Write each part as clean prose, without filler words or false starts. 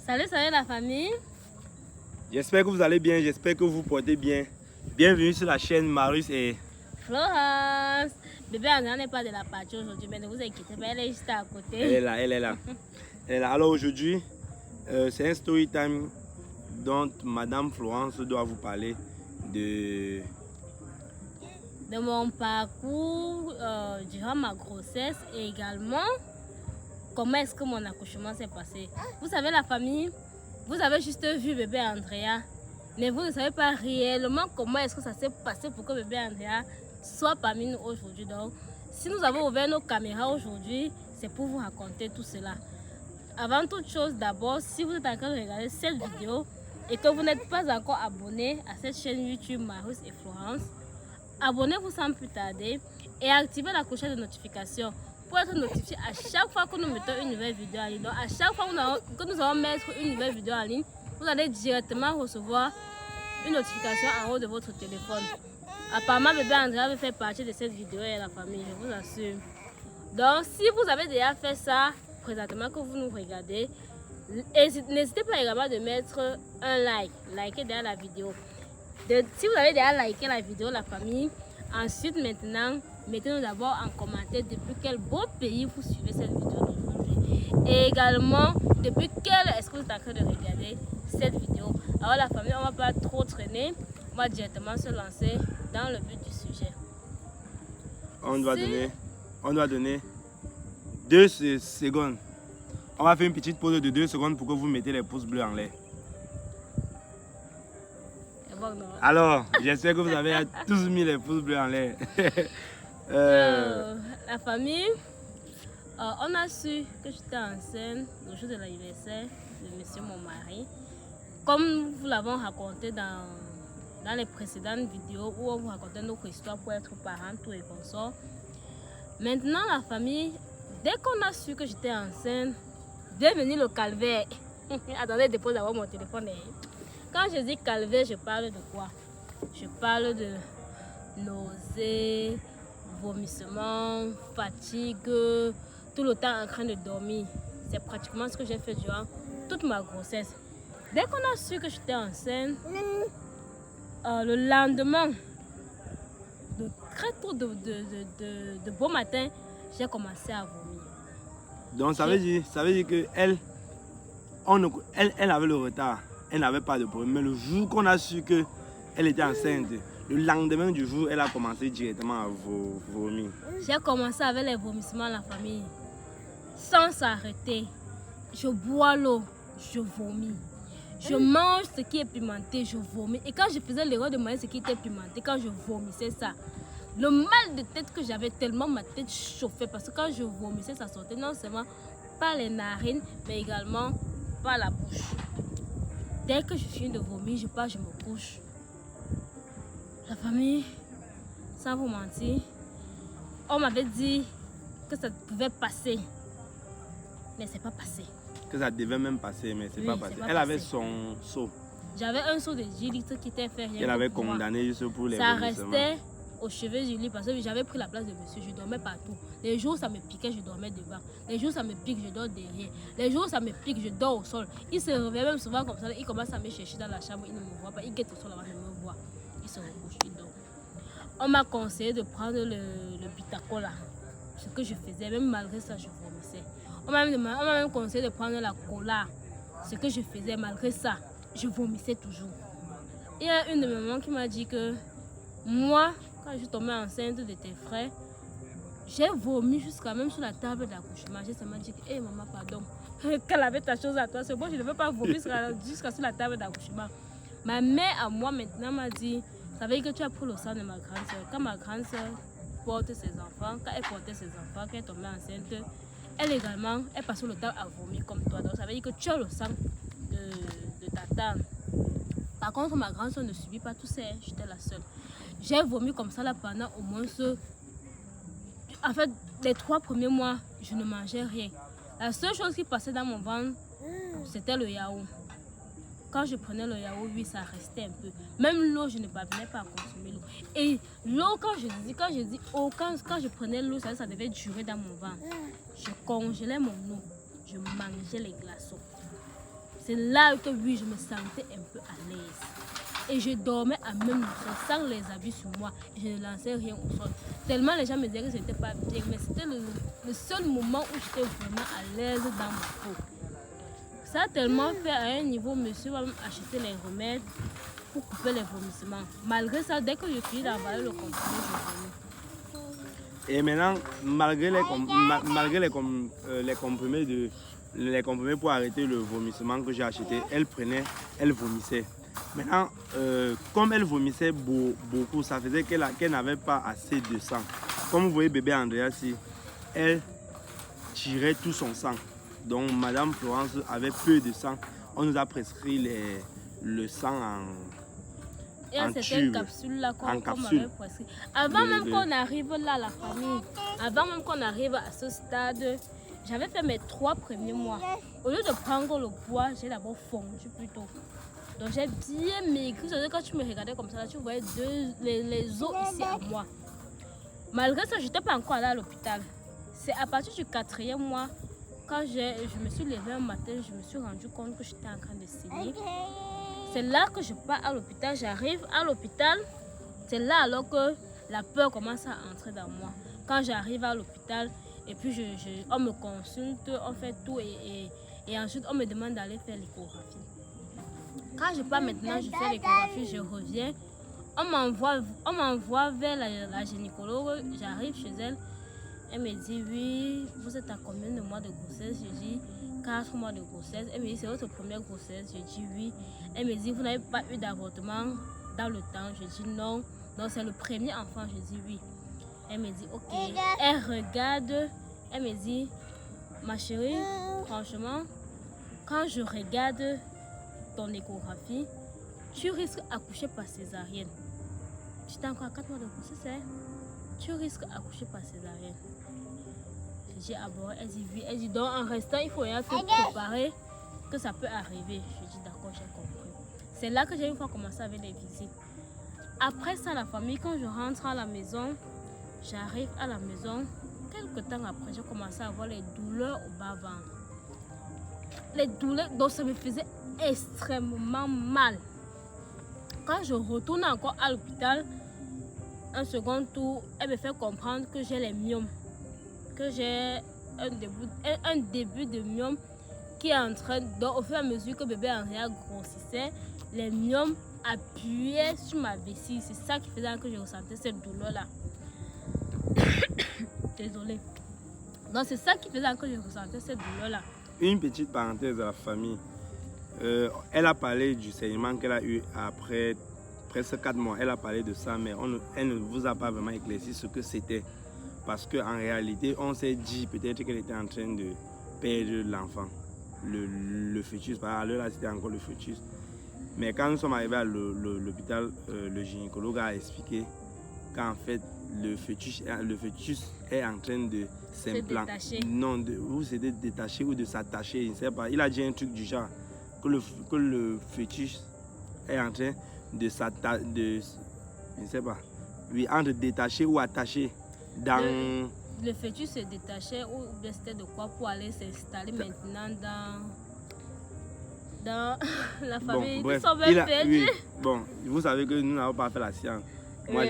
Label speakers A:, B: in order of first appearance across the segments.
A: Salut, salut la famille.
B: J'espère que vous allez bien, j'espère que vous portez bien. Bienvenue sur la chaîne Marius et
A: Florence. Bébé Andrea n'est pas de la partie aujourd'hui, mais ne vous inquiétez pas, elle est juste à côté.
B: elle est là, elle est là. Elle est là. Alors aujourd'hui, c'est un story time dont Madame Florence doit vous parler de
A: mon parcours durant ma grossesse et également comment est-ce que mon accouchement s'est passé. Vous savez la famille, vous avez juste vu bébé Andrea, mais vous ne savez pas réellement comment est-ce que ça s'est passé pour que bébé Andrea soit parmi nous aujourd'hui. Donc, si nous avons ouvert nos caméras aujourd'hui, c'est pour vous raconter tout cela. Avant toute chose, d'abord, si vous êtes en train de regarder cette vidéo et que vous n'êtes pas encore abonné à cette chaîne YouTube Marius et Florence, abonnez-vous sans plus tarder et activez la cloche de notification pour être notifié à chaque fois que nous mettons une nouvelle vidéo en ligne. Donc, à chaque fois que nous allons mettre une nouvelle vidéo en ligne, vous allez directement recevoir une notification en haut de votre téléphone. Apparemment, bébé Andrea veut faire partie de cette vidéo et la famille, je vous assure. Donc, si vous avez déjà fait ça, présentement que vous nous regardez, n'hésitez pas également de mettre un like, likez derrière la vidéo. Si vous avez déjà liké la vidéo, la famille, ensuite maintenant, mettez-nous d'abord en commentaire depuis quel beau pays vous suivez cette vidéo d'aujourd'hui. Et également, depuis quel est-ce que vous êtes en train de regarder cette vidéo. Alors la famille, on ne va pas trop traîner, on va directement se lancer dans le but du sujet.
B: On doit donner 2 secondes. On va faire une petite pause de 2 secondes pour que vous mettez les pouces bleus en l'air. Alors, j'espère que vous avez tous mis les pouces bleus en l'air.
A: La famille, on a su que j'étais enceinte le jour de l'anniversaire de monsieur mon mari. Comme vous l'avons raconté dans les précédentes vidéos où on vous racontait notre histoire pour être parents, tout et consorts. Maintenant, la famille, dès qu'on a su que j'étais enceinte, bienvenue le calvaire. Attendez, dépose d'abord mon téléphone. Quand je dis calvaire, je parle de quoi? Je parle de nausées, vomissements, fatigue, tout le temps en train de dormir. C'est pratiquement ce que j'ai fait durant toute ma grossesse. Dès qu'on a su que j'étais enceinte, le lendemain, très tôt de beau matin, j'ai commencé à vomir.
B: Donc ça veut dire que elle avait le retard. Elle n'avait pas de problème. Mais le jour qu'on a su qu'elle était enceinte, le lendemain du jour, elle a commencé directement à vomir.
A: J'ai commencé avec les vomissements à la famille. Sans s'arrêter. Je bois l'eau, je vomis. Je mange ce qui est pimenté, je vomis. Et quand je faisais l'erreur de manger ce qui était pimenté, quand je vomissais ça, le mal de tête que j'avais tellement, ma tête chauffait. Parce que quand je vomissais, ça sortait non seulement par les narines, mais également par la bouche. Dès que je finis de vomir, je pars, je me couche. La famille, sans vous mentir, on m'avait dit que ça pouvait passer. Mais c'est pas passé.
B: Que ça devait même passer, mais c'est pas passé. Elle avait son seau.
A: J'avais un seau de 10 litres qui était fait rien.
B: Elle avait condamné juste pour les
A: ça
B: vomissements.
A: Restait au chevet du lit parce que j'avais pris la place de monsieur. Je dormais partout. Les jours ça me piquait, je dormais devant. Les jours ça me pique, je dors derrière. Les jours ça me pique, je dors au sol. Il se réveille même souvent comme ça. Il commence à me chercher dans la chambre. Il ne me voit pas. Il guette au sol avant de me voir. Il se recouche, il dort. On m'a conseillé de prendre le Bitacola. Ce que je faisais, même malgré ça, je vomissais. On m'a même conseillé de prendre la cola. Ce que je faisais, malgré ça, je vomissais toujours. Il y a une de mes mamans qui m'a dit que moi, quand je suis tombée enceinte de tes frères, j'ai vomi jusqu'à même sur la table d'accouchement. J'ai seulement dit que, hé maman, pardon, qu'elle avait ta chose à toi, c'est bon, je ne veux pas vomir jusqu'à sur la table d'accouchement. Ma mère à moi maintenant m'a dit, ça veut dire que tu as pris le sang de ma grande soeur. Quand ma grande soeur porte ses enfants, quand elle portait ses enfants, quand elle est tombée enceinte, elle également, elle passait le temps à vomir comme toi. Donc ça veut dire que tu as le sang de ta tante. Par contre, ma grande soeur ne subit pas tout ça, j'étais la seule. J'ai vomi comme ça là pendant au moins en fait, les 3 premiers mois, je ne mangeais rien. La seule chose qui passait dans mon ventre, c'était le yaourt. Quand je prenais le yaourt, oui, ça restait un peu. Même l'eau, je ne parvenais pas à consommer l'eau. Et l'eau, quand je dis eau, quand je prenais l'eau, ça devait durer dans mon ventre. Je congelais mon eau, je mangeais les glaçons. C'est là que oui, je me sentais un peu à l'aise. Et je dormais à même sol, sans les habits sur moi. Et je ne lançais rien au sol. Tellement les gens me disaient que c'était pas bien. Mais c'était le seul moment où j'étais vraiment à l'aise dans ma peau. Ça a tellement fait à un niveau, monsieur va acheter les remèdes pour couper les vomissements. Malgré ça, dès que je finis d'avaler le comprimé, je vomis.
B: Et maintenant, malgré les comprimés les comprimés pour arrêter le vomissement que j'ai acheté, elle vomissait. Maintenant, comme elle vomissait beaucoup, ça faisait qu'elle n'avait pas assez de sang. Comme vous voyez bébé Andrea ici, elle tirait tout son sang. Donc Madame Florence avait peu de sang. On nous a prescrit le sang en
A: certaines capsules là qu'on m'avait prescrit. Avant même qu'on arrive là, la famille, avant même qu'on arrive à ce stade, j'avais fait mes 3 premiers mois. Au lieu de prendre le poids, j'ai d'abord fondu plutôt. Donc j'ai bien maigri. Quand tu me regardais comme ça, là, tu voyais les os ici à moi. Malgré ça, je n'étais pas encore allée à l'hôpital. C'est à partir du 4e mois, quand je me suis levée un matin, je me suis rendu compte que j'étais en train de saigner. C'est là que je pars à l'hôpital. J'arrive à l'hôpital. C'est là alors que la peur commence à entrer dans moi. Quand j'arrive à l'hôpital, et puis on me consulte, on fait tout et ensuite on me demande d'aller faire l'échographie. Quand je pars maintenant, je fais l'échographie, je reviens. On m'envoie vers la gynécologue. J'arrive chez elle. Elle me dit, oui, vous êtes à combien de mois de grossesse? Je dis 4 mois de grossesse. Elle me dit, c'est votre première grossesse? Je dis oui. Elle me dit, vous n'avez pas eu d'avortement dans le temps? Je dis non. Donc c'est le premier enfant? Je dis oui. Elle me dit, ok. Elle regarde. Elle me dit, ma chérie, franchement, quand je regarde ton échographie, tu risques d'accoucher par césarienne. J'étais encore à 4 mois de grossesse, hein? Tu risques d'accoucher par césarienne. Je dis, ah bon, elle dit oui. Elle dit, donc en restant, il faut rien te préparer que ça peut arriver. Je dis, d'accord, j'ai compris. C'est là que j'ai une fois commencé avec les visites. Après ça, la famille, quand je rentre à la maison, j'arrive à la maison. Quelques temps après, j'ai commencé à avoir les douleurs au bas-ventre. Les douleurs, donc ça me faisait extrêmement mal. Quand je retourne encore à l'hôpital, un second tour, elle me fait comprendre que j'ai les myomes. Que j'ai un début de myome qui est en train, donc au fur et à mesure que bébé Andrea grossissait, les myomes appuyaient sur ma vessie. C'est ça qui faisait que je ressentais cette douleur-là. Désolée. Donc c'est ça qui faisait que je ressentais cette douleur-là.
B: Une petite parenthèse à la famille. Elle a parlé du saignement qu'elle a eu après presque 4 mois. Elle a parlé de ça, mais elle ne vous a pas vraiment éclairci ce que c'était. Parce qu'en réalité, on s'est dit peut-être qu'elle était en train de perdre l'enfant, le fœtus. À l'heure là, c'était encore le fœtus. Mais quand nous sommes arrivés à l'hôpital, le gynécologue a expliqué qu'en fait, le fœtus est en train de s'implanter. Non, ou c'est de détacher ou de s'attacher, je ne sais pas. Il a dit un truc du genre que le fœtus est en train de s'attacher, je ne sais pas. Oui, entre détacher ou attacher.
A: Le fœtus se détachait ou bien c'était de quoi pour aller s'installer maintenant dans la famille.
B: Bon, bref, oui, bon, vous savez que nous n'avons pas fait la science. Moi,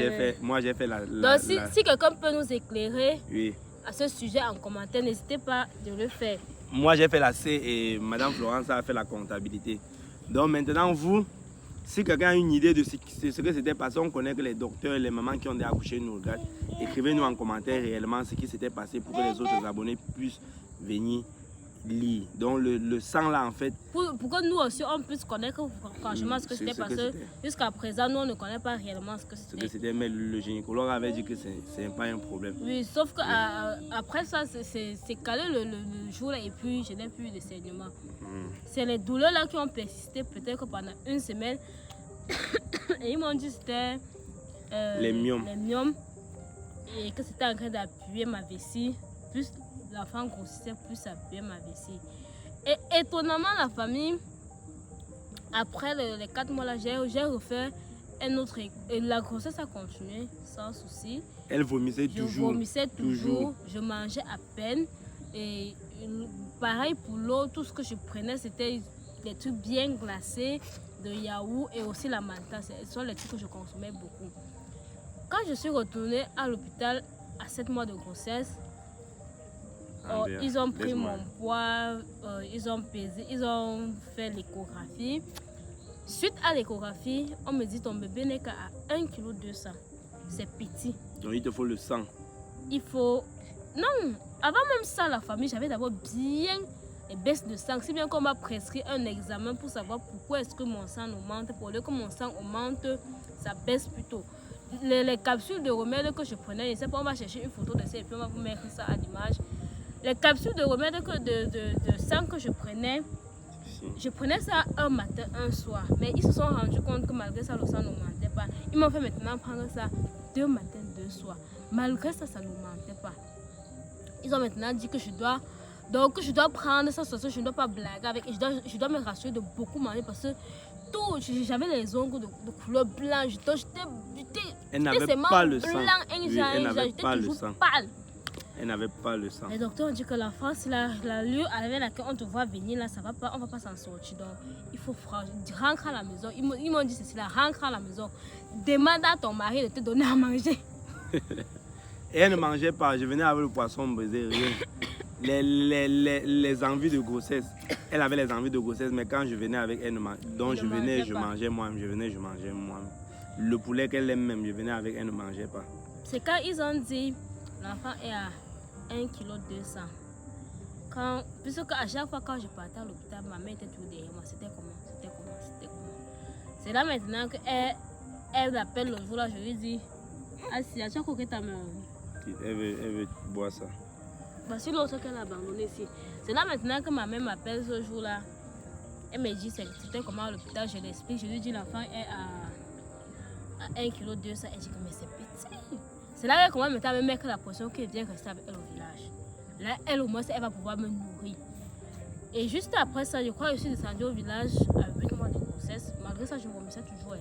B: j'ai fait la...
A: Donc, si quelqu'un peut nous éclairer
B: oui,
A: à ce sujet en commentaire, n'hésitez pas de le faire.
B: Moi, j'ai fait la C et Madame Florence a fait la comptabilité. Donc, maintenant, vous, si quelqu'un a une idée de ce que c'était passé, on connaît que les docteurs et les mamans qui ont déjà accouché nous regardent. Écrivez-nous en commentaire réellement ce qui s'était passé pour que les autres abonnés puissent venir lire. Donc le sang là en fait...
A: Pour que nous aussi on puisse connaître franchement ce que c'était passé. Jusqu'à présent, nous on ne connaît pas réellement ce que c'était. Mais le
B: gynécologue avait dit que c'est pas un problème.
A: Oui, sauf que après ça, c'est calé le jour là et puis je n'ai plus eu de saignement. C'est les douleurs là qui ont persisté peut-être pendant une semaine. Et ils m'ont dit que c'était
B: les myomes.
A: Et que c'était en train d'appuyer ma vessie. Plus l'enfant grossissait, plus ça appuyait ma vessie. Et étonnamment, la famille, après les 4 mois là, j'ai refait un autre. Et la grossesse a continué sans souci.
B: Elle vomissait toujours.
A: Je vomissais toujours. Je mangeais à peine. Et pareil pour l'eau, tout ce que je prenais, c'était des trucs bien glacés, de yaourt et aussi la manta. Ce sont les trucs que je consommais beaucoup. Quand je suis retournée à l'hôpital à 7 mois de grossesse, ils ont pris mon poids, ils ont pesé, ils ont fait l'échographie. Suite à l'échographie, on me dit ton bébé n'est qu'à 1,2 kg. C'est petit.
B: Donc il te faut le sang.
A: Il faut... Non, avant même ça, la famille, j'avais d'abord bien les baisses de sang. Si bien qu'on m'a prescrit un examen pour savoir pourquoi est-ce que mon sang augmente. Pour le que mon sang augmente, ça baisse plutôt. Les capsules de remède que je prenais, je sais pas, on va chercher une photo de ça et puis on va vous mettre ça à l'image. Les capsules de remède de sang que je prenais ça un matin, un soir. Mais ils se sont rendus compte que malgré ça, le sang n'augmentait pas. Ils m'ont fait maintenant prendre ça 2 matins, 2 soirs. Malgré ça, ça n'augmentait pas. Ils ont maintenant dit que je dois prendre ça, je ne dois pas blaguer avec. Je dois me rassurer de beaucoup manger parce que j'avais les ongles de couleur blanche.
B: Elle n'avait pas le sang.
A: Elle n'avait pas le sang.
B: Elle n'avait pas le sang.
A: Les docteurs ont dit que la France, la lieu avec laquelle on te voit venir, là, ça va pas, on ne va pas s'en sortir. Donc, il faut rentrer à la maison. Ils m'ont dit ceci, là, rentre à la maison. Demande à ton mari de te donner à manger.
B: Et elle ne mangeait pas. Je venais avec le poisson brisé, rien. Les envies de grossesse. Elle avait les envies de grossesse, mais quand je venais avec elle, donc je venais, je mangeais moi-même. Je venais, je mangeais moi-même. Le poulet qu'elle aime même, je venais avec elle, ne mangeait pas.
A: C'est quand ils ont dit l'enfant est à 1,2 kg. Puisque à chaque fois quand je partais à l'hôpital, ma mère était toujours derrière moi. C'était comment. C'est là maintenant qu'elle m'appelle le jour là, je lui dis, Assia, tu as coqué ta main.
B: Elle veut boire ça.
A: Voici l'autre qu'elle a abandonné ici. C'est là maintenant que ma mère m'appelle ce jour là. Elle me dit c'était comment à l'hôpital, je l'explique. Je lui dis l'enfant est à 1,2 kg. Elle dit que mais c'est petit. C'est là qu'elle commence à me mettre la portion qu'elle vient rester avec elle au village. Là, elle au moins, elle va pouvoir me nourrir. Et juste après ça, je crois que je suis descendue au village à 8 mois de grossesse. Malgré ça, je vomissais toujours.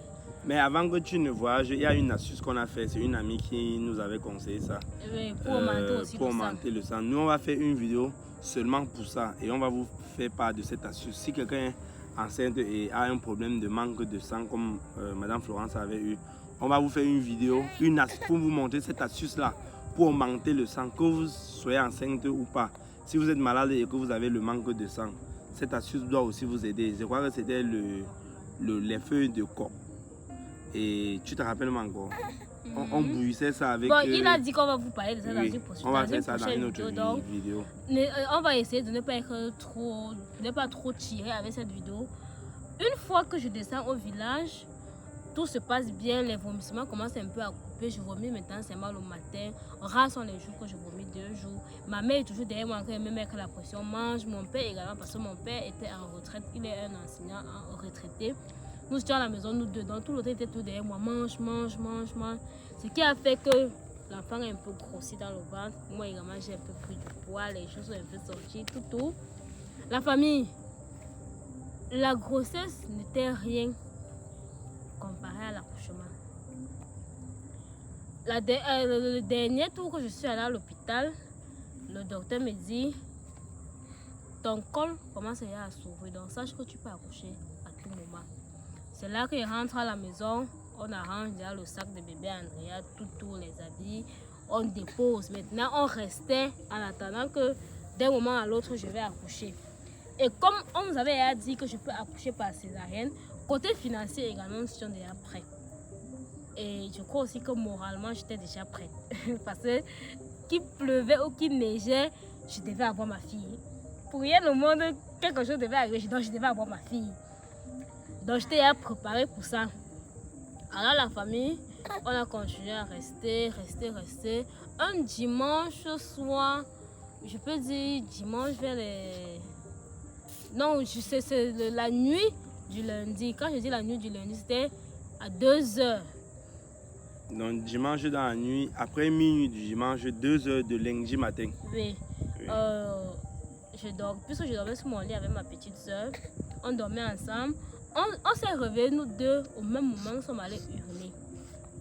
B: Mais avant que tu ne voyages, il y a une astuce qu'on a fait. C'est une amie qui nous avait conseillé ça.
A: Oui, pour augmenter aussi
B: pour augmenter le sang. Nous, on va faire une vidéo seulement pour ça. Et on va vous faire part de cette astuce. Si quelqu'un est enceinte et a un problème de manque de sang, comme Madame Florence avait eu, on va vous faire une vidéo, une astuce pour vous montrer cette astuce-là, pour augmenter le sang, que vous soyez enceinte ou pas. Si vous êtes malade et que vous avez le manque de sang, cette astuce doit aussi vous aider. Je crois que c'était les feuilles de coque. Et tu te rappelles encore, on bouillissait ça avec...
A: Bon, il a dit qu'on va vous parler de ça dans une
B: prochaine vidéo. On va faire ça dans une autre vidéo.
A: On va essayer de ne pas trop tirer avec cette vidéo. Une fois que je descends au village, tout se passe bien, les vomissements commencent un peu à couper. Je vomis maintenant, c'est mal au matin. Rares sont les jours que je vomis 2 jours. Ma mère est toujours derrière moi, elle me met la pression. Mange, mon père également, parce que mon père était en retraite. Il est un enseignant retraité. Nous étions à la maison, nous deux, donc tout l'autre était tout derrière moi. Mange. Ce qui a fait que l'enfant est un peu grossi dans le ventre. Moi également, j'ai un peu pris du poids, les choses sont un peu sorties, tout. La famille, la grossesse n'était rien comparé à l'accouchement. Le dernier tour que je suis allée à l'hôpital, le docteur me dit ton col commence à s'ouvrir, donc sache que tu peux accoucher à tout moment. C'est là qu'il rentre à la maison, on arrange déjà le sac de bébé Andrea, tout les habits, on dépose. Maintenant, on restait en attendant que d'un moment à l'autre, je vais accoucher. Et comme on nous avait dit que je peux accoucher par césarienne, côté financier également, nous étions déjà prêts. Et je crois aussi que moralement, j'étais déjà prête. Parce que qu'il pleuvait ou qu'il neigeait, je devais avoir ma fille. Pour rien au monde, quelque chose devait arriver, donc je devais avoir ma fille. Donc j'étais préparée pour ça. Alors la famille, on a continué à rester. Un dimanche soir, je peux dire dimanche vers les... Non, c'est la nuit du lundi. Quand je dis la nuit du lundi, c'était à 2h.
B: Donc dimanche dans la nuit, après minuit du dimanche, 2h de lundi matin.
A: Oui. Puisque je dormais sur mon lit avec ma petite soeur, on dormait ensemble. On s'est réveillés, nous deux, au même moment, nous sommes allés uriner.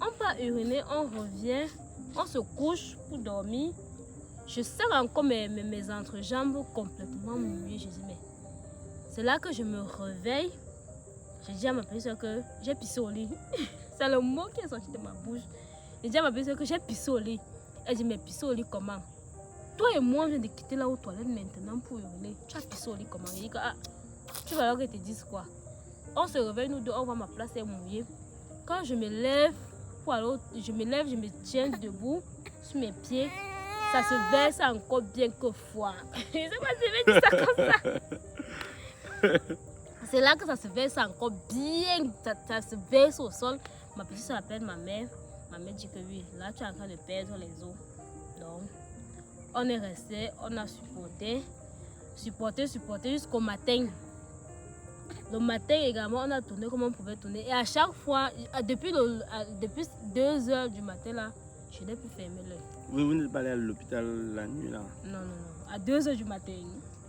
A: On part uriner, on revient, on se couche pour dormir. Je sens encore mes entrejambes complètement mouillées. Je dis, mais C'est là que je me réveille. J'ai dit à ma petite soeur que j'ai pissé au lit. C'est le mot qui est sorti de ma bouche. J'ai dit à ma petite soeur que j'ai pissé au lit. Elle dit, mais pissé au lit comment? Toi et moi, on vient de quitter là aux toilettes maintenant pour hurler. Tu as pissé au lit comment? J'ai dit que, tu vas alors qu'elle te dise quoi? On se réveille, nous deux, on voit ma place est mouillée. Quand je me lève, je me tiens debout sur mes pieds. Ça se verse encore bien que foire. Je ne sais pas si je vais dire ça comme ça. C'est là que ça se verse encore bien. Ça se verse au sol. Ma petite soeur appelle ma mère. Ma mère dit que oui, là tu es en train de perdre les os. Donc, on est resté, on a supporté jusqu'au matin. Le matin également, on a tourné comme on pouvait tourner. Et à chaque fois, depuis 2 heures du matin, là, je n'ai plus fermé l'œil.
B: Vous n'êtes pas allé à l'hôpital la nuit là?
A: Non, non, non. À 2 heures du matin.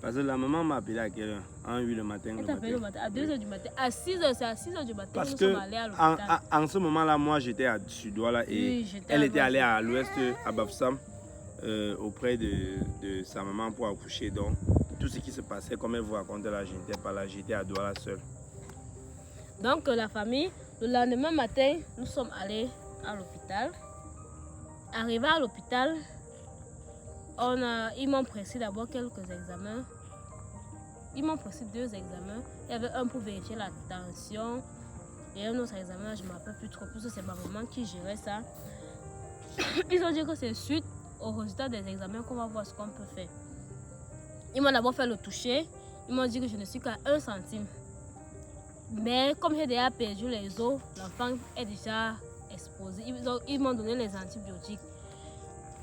B: Parce que la maman m'a appelé à quelle heure? En 8 le matin.
A: Elle t'a appelé le matin, à 2 heures du matin. À 6 heures, c'est à 6 heures du matin
B: parce
A: que
B: que
A: nous sommes allés à l'hôpital.
B: En ce moment-là, moi j'étais à Sud-Ouest et
A: Oui,
B: elle était allée à l'ouest, à Bafsam, auprès de sa maman pour accoucher. Donc, tout ce qui se passait, comme elle vous racontait là, je n'étais pas là, j'étais à Douala seule.
A: Donc, la famille, le lendemain matin, nous sommes allés à l'hôpital. Arrivé à l'hôpital, ils m'ont prescrit d'abord quelques examens. Ils m'ont prescrit 2 examens. Il y avait un pour vérifier la tension et un autre examen, je ne me rappelle plus trop, parce que c'est ma maman qui gérait ça. Ils ont dit que c'est suite au résultat des examens qu'on va voir ce qu'on peut faire. Ils m'ont d'abord fait le toucher. Ils m'ont dit que je ne suis qu'à 1 centime. Mais comme j'ai déjà perdu les os, l'enfant est déjà exposé. Ils m'ont donné les antibiotiques.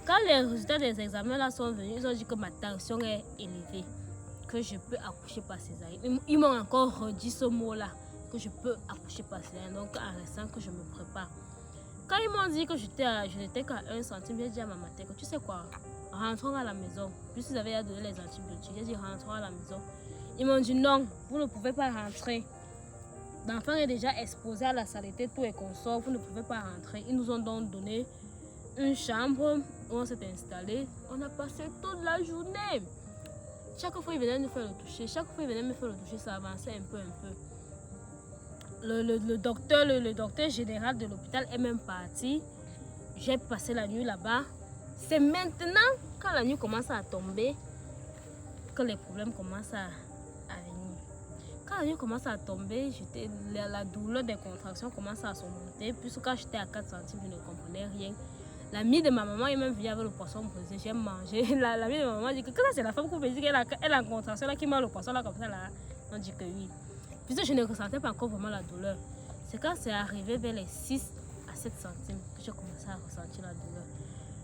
A: Quand les résultats des examens là sont venus, ils ont dit que ma tension est élevée, que je peux accoucher par césarienne. Ils m'ont encore redit ce mot-là, que je peux accoucher par césarienne. Donc en restant que je me prépare. Quand ils m'ont dit que je n'étais qu'à 1 centime, j'ai dit à ma maman que tu sais quoi, rentrons à la maison. Puisqu'ils avaient donné les antibiotiques, j'ai dit rentrons à la maison. Ils m'ont dit non, vous ne pouvez pas rentrer. L'enfant est déjà exposé à la saleté, tout est consort, vous ne pouvez pas rentrer. Ils nous ont donc donné une chambre où on s'est installé. On a passé toute la journée. Chaque fois, ils venaient nous faire le toucher. Chaque fois, ils venaient me faire le toucher, ça avançait un peu. Le docteur général de l'hôpital est même parti. J'ai passé la nuit là-bas. C'est maintenant, quand la nuit commence à tomber, que les problèmes commencent à venir. Quand la nuit commence à tomber, la douleur des contractions commence à surmonter. Puisque quand j'étais à 4 centimes, je ne comprenais rien. L'amie de ma maman est même venue avec le poisson brisé. J'ai mangé. L'amie de ma maman dit que ça c'est la femme qu'on veut dire qu'elle a une contraction là, qui mange le poisson là comme ça là. On dit que oui. Puisque je ne ressentais pas encore vraiment la douleur. C'est quand c'est arrivé vers les 6 à 7 centimes que j'ai commencé à ressentir la douleur.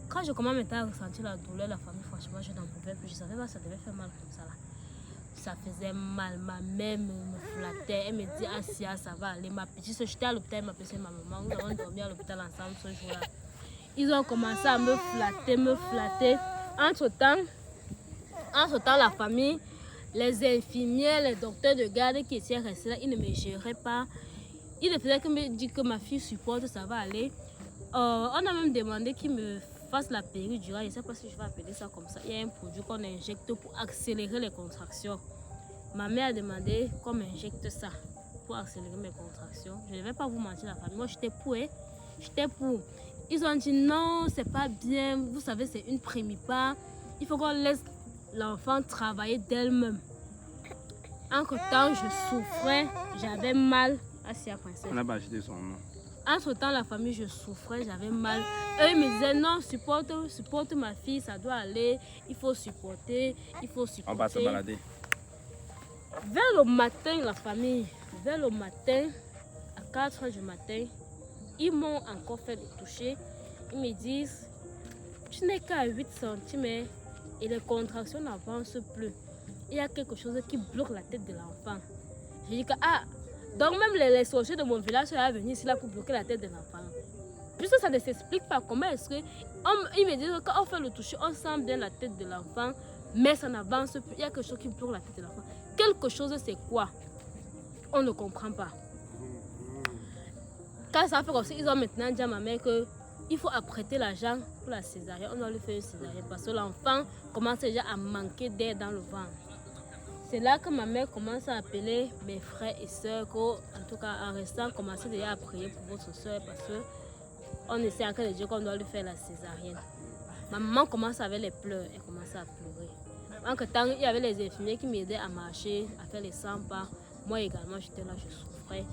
A: Quand je commence maintenant à ressentir la douleur, la famille, franchement, je n'en pouvais plus. Je savais pas que ça devait faire mal comme ça là. Ça faisait mal, ma mère me flattait, elle me dit Asia, ça va aller. Ma petite soeur, j'étais à l'hôpital, elle m'appelait ma maman, nous avons dormi à l'hôpital ensemble ce jour-là. Ils ont commencé à me flatter. Entre-temps, la famille, les infirmières, les docteurs de garde qui étaient restés là, ils ne me géraient pas. Ils ne faisaient que me dire que ma fille supporte, ça va aller. On a même demandé qu'ils me fassent la péridurale, je ne sais pas si je vais appeler ça comme ça. Il y a un produit qu'on injecte pour accélérer les contractions. Ma mère a demandé qu'on m'injecte ça pour accélérer mes contractions. Je ne vais pas vous mentir la famille, moi j'étais pour. J'étais pour. Ils ont dit non, c'est pas bien, vous savez, c'est une prémipare. Il faut qu'on laisse l'enfant travailler d'elle-même. Entre-temps, je souffrais, j'avais mal. Asia Princesse.
B: On n'a pas acheté son nom.
A: Entre-temps, la famille, je souffrais, j'avais mal. Eux, ils me disaient non, supporte ma fille, ça doit aller. Il faut supporter.
B: On va se balader.
A: Vers le matin, la famille, vers le matin, à 4 h du matin, ils m'ont encore fait le toucher. Ils me disent, tu n'es qu'à 8 cm et les contractions n'avancent plus. Il y a quelque chose qui bloque la tête de l'enfant. J'ai dit que, donc même les sorciers de mon village sont venus ici là pour bloquer la tête de l'enfant. Puisque ça ne s'explique pas comment est-ce que... Ils me disent que quand on fait le toucher, on sent bien la tête de l'enfant, mais ça n'avance plus. Il y a quelque chose qui bloque la tête de l'enfant. Quelque chose, c'est quoi? On ne comprend pas. Quand ça fait comme ça, ils ont maintenant dit à ma mère qu'il faut apprêter l'argent pour la césarienne. On doit lui faire une césarienne parce que l'enfant commence déjà à manquer d'air dans le ventre. C'est là que ma mère commence à appeler mes frères et sœurs, en tout cas en restant, commencer déjà à prier pour votre soeur parce que on essaie encore de dire qu'on doit lui faire la césarienne. Ma maman commence avec les pleurs, elle commence à pleurer. En ce temps, il y avait les infirmiers qui m'aidaient à marcher, à faire les 100 pas. Moi également, j'étais là, je souffrais.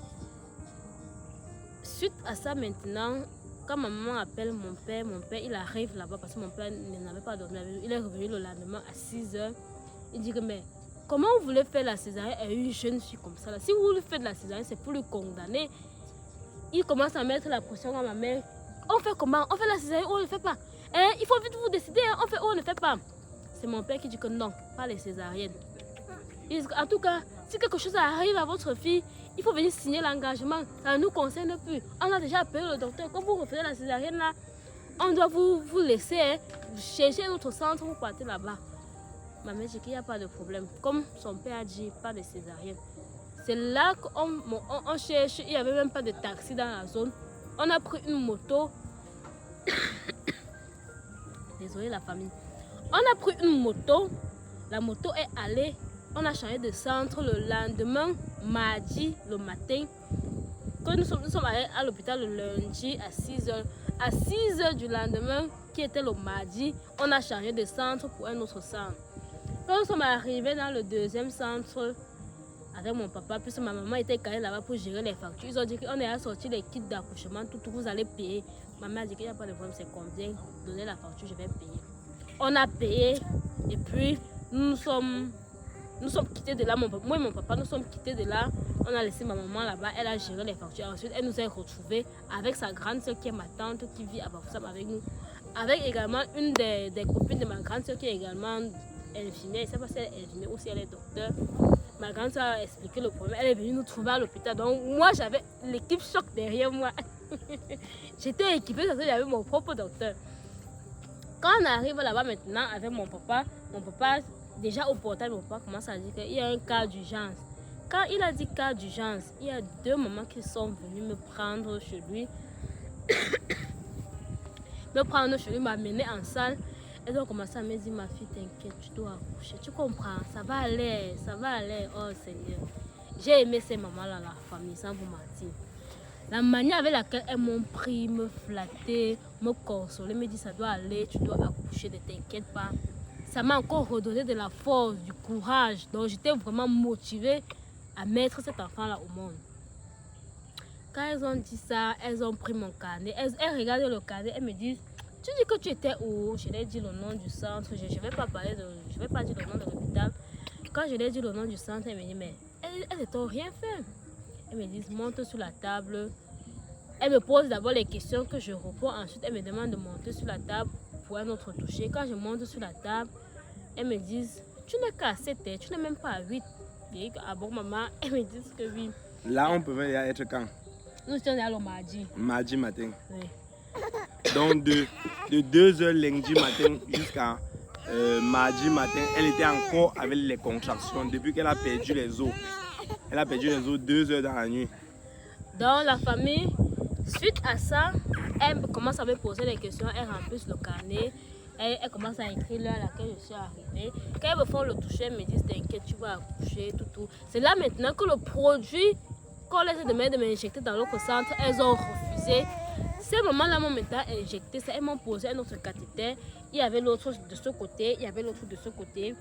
A: Suite à ça maintenant, quand ma maman appelle mon père il arrive là-bas parce que mon père n'avait pas dormi avec nous. Il est revenu le lendemain à 6 h. Il dit que mais comment vous voulez faire la césarienne à une jeune fille comme ça là? Si vous voulez faire de la césarienne, c'est pour le condamner. Il commence à mettre la pression à ma mère. On fait comment? On fait la césarienne ou on ne le fait pas? Il faut vite vous décider, on fait ou on ne le fait pas? C'est mon père qui dit que non, pas les césariennes. Il dit, en tout cas, si quelque chose arrive à votre fille, il faut venir signer l'engagement. Ça ne nous concerne plus. On a déjà appelé le docteur. Quand vous refaites la césarienne là, on doit vous laisser chercher notre centre, vous partez là-bas. Ma mère dit qu'il n'y a pas de problème. Comme son père a dit, pas de césarienne. C'est là qu'on cherche. Il n'y avait même pas de taxi dans la zone. On a pris une moto. Désolée la famille. On a pris une moto. La moto est allée. On a changé de centre le lendemain, mardi, le matin. Quand nous sommes allés à l'hôpital le lundi à 6 h. À 6 h du lendemain, qui était le mardi, on a changé de centre pour un autre centre. Quand nous sommes arrivés dans le deuxième centre avec mon papa, puisque ma maman était calée là-bas pour gérer les factures, ils ont dit qu'on est à sortir les kits d'accouchement, tout, vous allez payer. Ma mère a dit qu'il n'y a pas de problème, c'est combien, donnez la facture, je vais payer. On a payé et puis nous sommes quittés de là, moi et mon papa, nous sommes quittés de là. On a laissé ma maman là-bas, elle a géré les factures. Ensuite, elle nous a retrouvés avec sa grande soeur qui est ma tante, qui vit à Bafoussam avec nous. Avec également une des copines de ma grande soeur qui est également infirmière. Je ne sais pas si elle est infirmière ou si elle est docteur. Ma grande soeur a expliqué le problème. Elle est venue nous trouver à l'hôpital. Donc moi, j'avais l'équipe choc derrière moi. J'étais équipée parce que j'avais mon propre docteur. Quand on arrive là-bas maintenant avec mon papa, déjà au portail, mon papa commence à dire qu'il y a un cas d'urgence. Quand il a dit cas d'urgence, il y a 2 mamans qui sont venues me prendre chez lui. M'amener en salle. Elles ont commencé à me dire, ma fille, t'inquiète, tu dois accoucher. Tu comprends, ça va aller, oh Seigneur. J'ai aimé ces mamans-là, la famille, sans vous mentir. La manière avec laquelle elles m'ont pris, me flatter, me consoler, me dire, ça doit aller, tu dois accoucher, ne t'inquiète pas. Ça m'a encore redonné de la force, du courage. Donc j'étais vraiment motivée à mettre cet enfant-là au monde. Quand elles ont dit ça, elles ont pris mon carnet. Elles regardaient le carnet, elles me disent, tu dis que tu étais où? Je leur ai dit le nom du centre. Je ne vais pas dire le nom de l'hôpital. Quand je leur ai dit le nom du centre, elles me disent, mais elles ne t'ont rien fait. Elles me disent, monte sur la table. Elles me posent d'abord les questions que je réponds. Ensuite, elles me demandent de monter sur la table pour un autre toucher. Quand je monte sur la table, elles me disent, tu n'es qu'à 7 h, tu n'es même pas à 8. Je dis, ah bon maman, elles me disent que oui.
B: Là, on pouvait être quand?
A: Nous étions allés au mardi.
B: Mardi matin.
A: Oui.
B: Donc de 2 h lundi matin jusqu'à mardi matin, elle était encore avec les contractions depuis qu'elle a perdu les os. Elle a perdu les os 2 h dans la nuit.
A: Dans la famille, suite à ça, elle commence à me poser des questions, elle remplit le carnet, elle commence à écrire l'heure à laquelle je suis arrivée. Quand elles me font le toucher, elles me disent t'inquiète, tu vas accoucher, tout. C'est là maintenant que le produit qu'on les a demandé de m'injecter dans l'autre centre, elles ont refusé. Ces moments-là m'ont maintenant injecté, elles m'ont posé un autre cathéter. Il y avait l'autre de ce côté, il y avait l'autre de ce côté.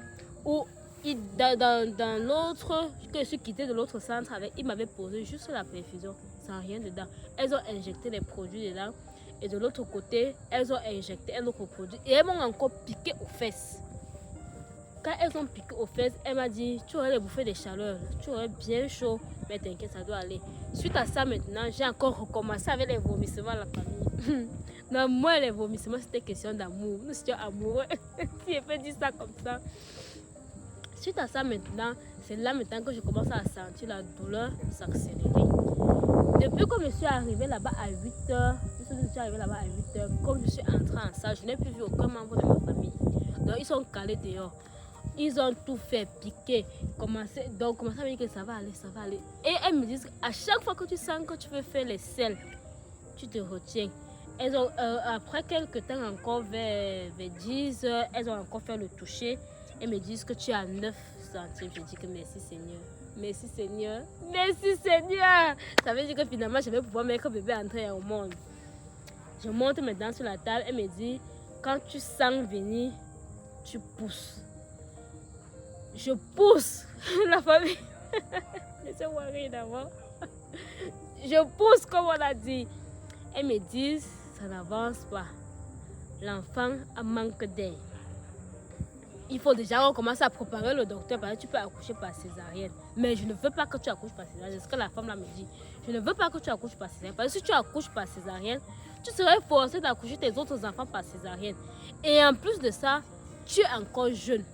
A: Où dans l'autre, que je suis quittée de l'autre centre, il m'avait posé juste la perfusion, sans rien dedans. Elles ont injecté les produits dedans. Et de l'autre côté, elles ont injecté un autre produit. Et elles m'ont encore piqué aux fesses. Quand elles ont piqué aux fesses, elle m'a dit, tu aurais les bouffées de chaleur, tu aurais bien chaud, mais t'inquiète, ça doit aller. Suite à ça, maintenant, j'ai encore recommencé avec les vomissements la famille. Non, moi, les vomissements, c'était question d'amour. Nous étions amoureux. Si je peux dire ça comme ça. Suite à ça, maintenant, c'est là maintenant que je commence à sentir la douleur s'accélérer. Depuis que je suis arrivée là-bas à 8 h, comme je suis entrée en salle, je n'ai plus vu aucun membre de ma famille. Donc, ils sont calés dehors. Ils ont tout fait, piquer, commencer à me dire que ça va aller. Et elles me disent à chaque fois que tu sens que tu veux faire les selles, tu te retiens. Elles ont, après quelques temps encore, vers 10 h, elles ont encore fait le toucher. Elles me disent que tu as 9 centième. Je dis que merci Seigneur. Merci Seigneur. Merci Seigneur. Ça veut dire que finalement, je vais pouvoir mettre bébé entrer au monde. Je monte maintenant sur la table. Elle me dit, quand tu sens venir, tu pousses. Je pousse. La famille. Laissez-moi rire d'abord. Je pousse comme on a dit. Elles me disent, ça n'avance pas. L'enfant a manque d'air. Il faut déjà recommencer à préparer le docteur parce que tu peux accoucher par césarienne. Mais je ne veux pas que tu accouches par césarienne. C'est ce que la femme là me dit. Je ne veux pas que tu accouches par césarienne. Parce que si tu accouches par césarienne, tu serais forcé d'accoucher tes autres enfants par césarienne. Et en plus de ça, tu es encore jeune.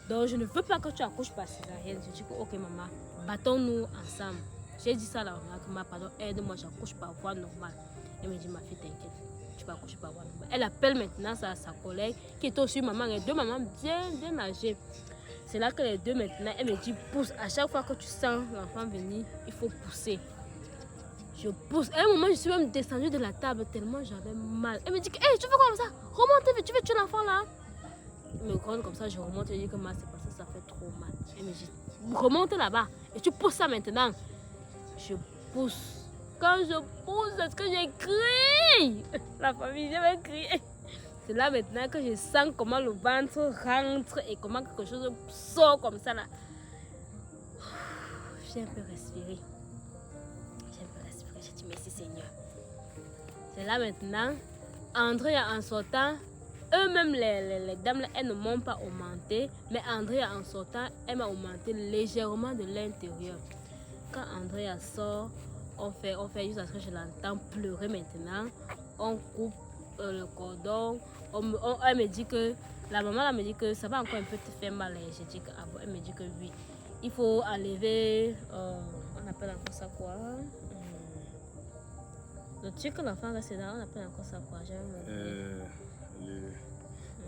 A: Donc je ne veux pas que tu accouches par césarienne. Je dis que ok maman, battons-nous ensemble. J'ai dit ça à la maman, pardon, aide-moi, j'accouche par voie normale. Elle me dit ma fille t'inquiète. Tu vas accoucher par voie normale. Elle appelle maintenant sa collègue qui est aussi maman. Les deux mamans bien âgées. C'est là que les deux maintenant, elle me dit pousse. À chaque fois que tu sens l'enfant venir, il faut pousser. Je pousse. À un moment, je suis même descendue de la table tellement j'avais mal. Elle me dit hey, tu fais comme ça? Remonte, tu veux tuer l'enfant là? Elle me regarde comme ça, je remonte et je dis que c'est parce que ça fait trop mal. Elle me dit remonte là-bas et tu pousses ça maintenant. Je pousse. Quand je pousse, est-ce que j'ai crié? La famille, j'avais crié. C'est là maintenant que je sens comment le ventre rentre et comment quelque chose sort comme ça là. J'ai un peu respiré. J'ai dit merci Seigneur. C'est là maintenant, André en sortant, eux-mêmes les dames là, elles ne m'ont pas augmenté, mais André en sortant, elle m'a augmenté légèrement de l'intérieur. Quand André sort, on fait juste ce que je l'entends pleurer maintenant. On coupe le cordon. Elle me dit que la maman là me dit que ça va encore un peu te faire mal. Je dis que ah bon, elle me dit que oui. Il faut enlever, on appelle encore ça quoi? Le truc que l'enfant reste là, on appelle encore ça quoi?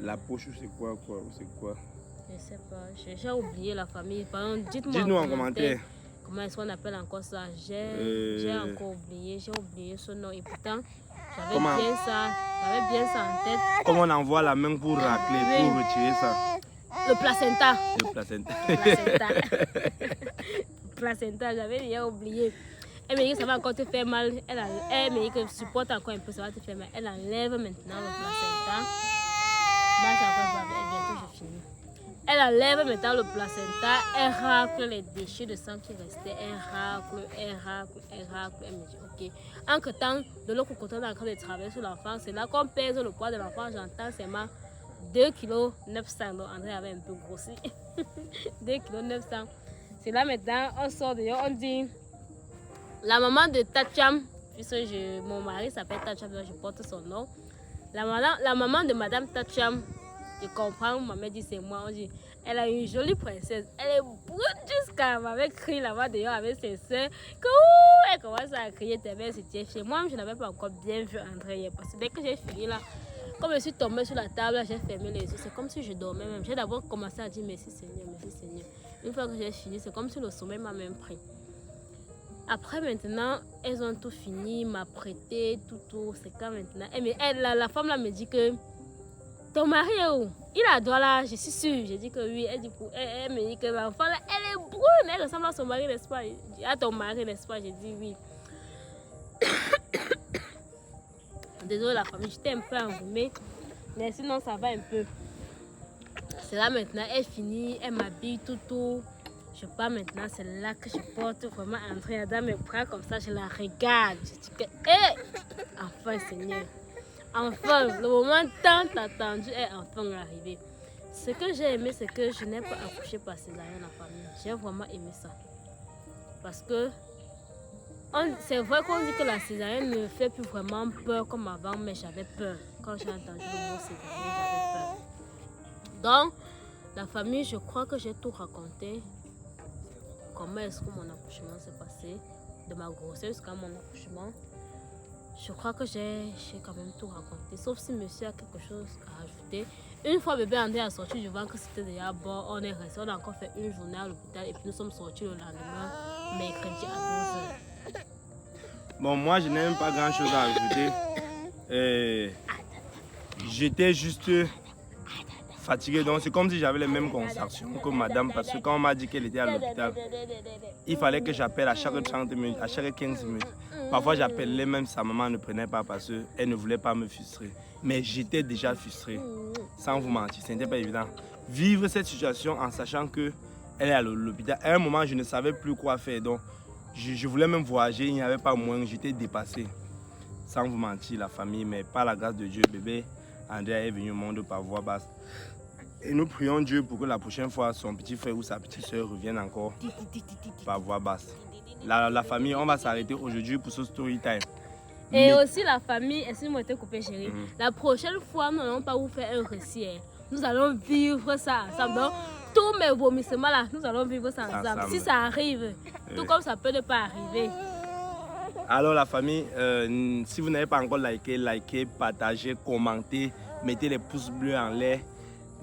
B: La poche, c'est quoi?
A: Je sais pas, j'ai oublié la famille.
B: Dites-nous en commentaire.
A: Comment est-ce qu'on appelle encore ça? J'ai encore oublié, ce nom. Et pourtant, j'avais bien ça en tête.
B: Comment on envoie la main pour racler, oui, pour retirer ça?
A: Le placenta.
B: Le placenta.
A: Le placenta, j'avais déjà oublié. Elle me dit que ça va encore te faire mal. Elle me dit que supporte encore un peu, ça va te faire mal. Elle enlève maintenant le placenta. Bientôt je finis. Elle enlève maintenant le placenta, elle racle les déchets de sang qui restaient, elle racle. Elle me dit ok. Entre temps, de l'autre côté, on est en train de travailler sur l'enfant. C'est là qu'on pèse le poids de l'enfant. J'entends seulement 2,9 kg. Donc André avait un peu grossi. 2,9 kg. C'est là maintenant, on sort dehors, on dit la maman de Tacham, puisque mon mari s'appelle Tacham, donc je porte son nom. La maman de Madame Tacham. Je comprends, maman dit c'est moi. On dit, elle a une jolie princesse. Elle est brute jusqu'à m'avait crié là-bas dehors avec ses soeurs. Elle commence à crier, t'es belle, c'était chez moi. Je n'avais pas encore bien vu André hier. Parce que dès que j'ai fini là, comme je suis tombée sur la table, j'ai fermé les yeux. C'est comme si je dormais même. J'ai d'abord commencé à dire merci Seigneur, merci Seigneur. Une fois que j'ai fini, c'est comme si le sommeil m'a même pris. Après maintenant, elles ont tout fini, m'a prêté, tout. C'est quand maintenant. La femme là me dit que ton mari est où? Il adore là, je suis sûre. Je dis que oui. Elle me dit que l'enfant là, elle est brune. Elle ressemble à son mari, n'est-ce pas? À ton mari, n'est-ce pas? Je dis oui. Désolée la famille, j'étais un peu enrhumée. Mais sinon, ça va un peu. C'est là maintenant, elle finit, elle m'habille, tout. Je pars maintenant, c'est là que je porte vraiment André dans mes bras comme ça. Je la regarde. Je dis que, hé! Enfin, Seigneur. Enfin, le moment tant attendu est enfin arrivé. Ce que j'ai aimé, c'est que je n'ai pas accouché par césarienne en famille. J'ai vraiment aimé ça. Parce que c'est vrai qu'on dit que la césarienne ne fait plus vraiment peur comme avant, mais j'avais peur. Quand j'ai entendu le mot césarienne, j'avais peur. Donc, la famille, je crois que j'ai tout raconté. Comment est-ce que mon accouchement s'est passé, de ma grossesse jusqu'à mon accouchement. Je crois que j'ai quand même tout raconté, sauf si monsieur a quelque chose à ajouter. Une fois bébé André a sorti du ventre, c'était déjà bon, on est resté, on a encore fait une journée à l'hôpital et puis nous sommes sortis le lendemain, mercredi à 12h.
B: Bon, moi je n'ai même pas grand chose à ajouter. J'étais juste fatigué. Donc c'est comme si j'avais les mêmes conversations que madame. Parce que quand on m'a dit qu'elle était à l'hôpital, il fallait que j'appelle à chaque 30 minutes, à chaque 15 minutes. Parfois j'appelais, même sa maman ne prenait pas parce qu'elle ne voulait pas me frustrer. Mais j'étais déjà frustré, sans vous mentir, ce n'était pas évident. Vivre cette situation en sachant qu'elle est à l'hôpital, à un moment je ne savais plus quoi faire. Donc je voulais même voyager, il n'y avait pas moyen, j'étais dépassé. Sans vous mentir, la famille, mais par la grâce de Dieu, bébé Andrea est venu au monde par voie basse. Et nous prions Dieu pour que la prochaine fois, son petit frère ou sa petite soeur revienne encore par voie basse. La famille, on va s'arrêter aujourd'hui pour ce story time.
A: Et aussi la famille, excusez-moi de te couper chérie, la prochaine fois nous n'allons pas vous faire un récit. Nous allons vivre ça ensemble. Donc, tous mes vomissements là, nous allons vivre ça ensemble. Si ça arrive, tout comme ça peut ne pas arriver.
B: Alors la famille, si vous n'avez pas encore liké, likez, partagez, commentez, mettez les pouces bleus en l'air.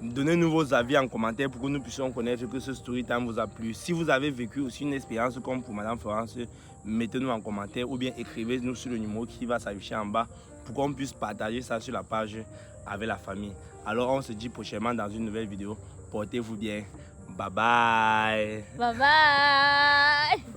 B: Donnez-nous vos avis en commentaire pour que nous puissions connaître que ce story time vous a plu. Si vous avez vécu aussi une expérience comme pour Madame Florence, mettez-nous en commentaire ou bien écrivez-nous sur le numéro qui va s'afficher en bas pour qu'on puisse partager ça sur la page avec la famille. Alors on se dit prochainement dans une nouvelle vidéo. Portez-vous bien. Bye bye.
A: Bye bye.